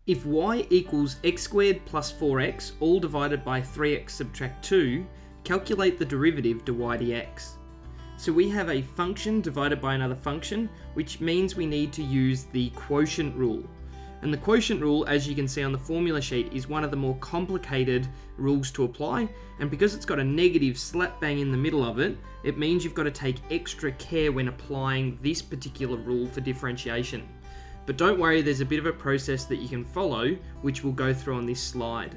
If y equals x squared plus 4x, all divided by 3x subtract 2, calculate the derivative dy dx. So we have a function divided by another function, which means we need to use the quotient rule. And the quotient rule, as you can see on the formula sheet, is one of the more complicated rules to apply. And because it's got a negative slap bang in the middle of it, it means you've got to take extra care when applying this particular rule for differentiation. But don't worry, there's a bit of a process that you can follow, which we'll go through on this slide.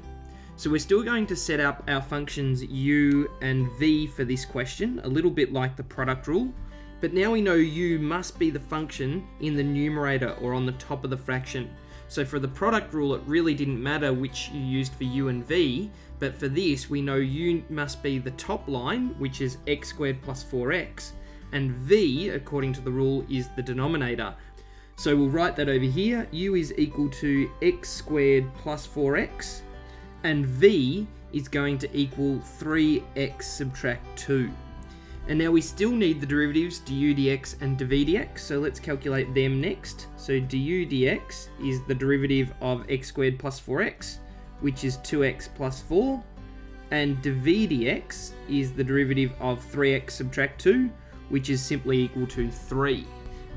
So we're still going to set up our functions u and v for this question, a little bit like the product rule. But now we know u must be the function in the numerator or on the top of the fraction. So for the product rule, it really didn't matter which you used for u and v, but for this, we know u must be the top line, which is x squared plus 4x, and v, according to the rule, is the denominator. So we'll write that over here. U is equal to x squared plus 4x, and v is going to equal 3x subtract 2. And now we still need the derivatives du dx and dv dx, so let's calculate them next. So du dx is the derivative of x squared plus 4x, which is 2x plus 4, and dv dx is the derivative of 3x subtract 2, which is simply equal to 3.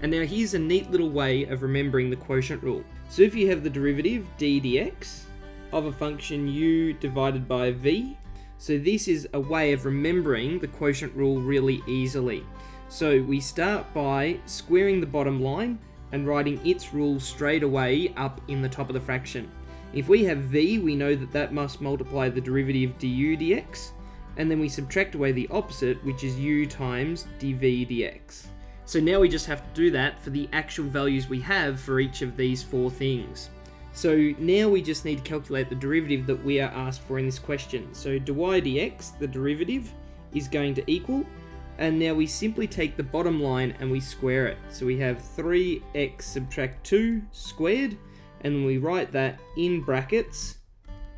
And now here's a neat little way of remembering the quotient rule. So if you have the derivative d dx of a function u divided by v, so this is a way of remembering the quotient rule really easily. So we start by squaring the bottom line and writing its rule straight away up in the top of the fraction. If we have v, we know that that must multiply the derivative du dx, and then we subtract away the opposite, which is u times dv dx. So now we just have to do that for the actual values we have for each of these four things. So now we just need to calculate the derivative that we are asked for in this question. So dy dx, the derivative, is going to equal, and now we simply take the bottom line and we square it. So we have 3x subtract 2 squared, and we write that in brackets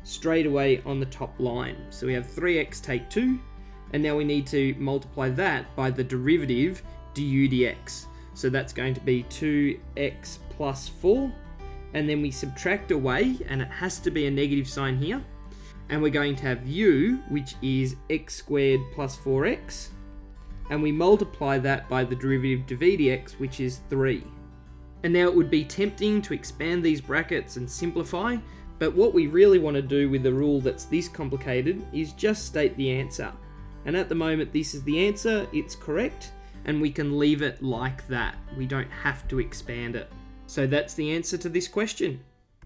straight away on the top line. So we have 3x take 2, and now we need to multiply that by the derivative du dx. So that's going to be 2x plus 4, and then we subtract away, and it has to be a negative sign here, and we're going to have u, which is x squared plus 4x, and we multiply that by the derivative dv dx, which is 3. And now it would be tempting to expand these brackets and simplify, but what we really want to do with a rule that's this complicated is just state the answer. And at the moment, this is the answer, it's correct, and we can leave it like that. We don't have to expand it. So that's the answer to this question.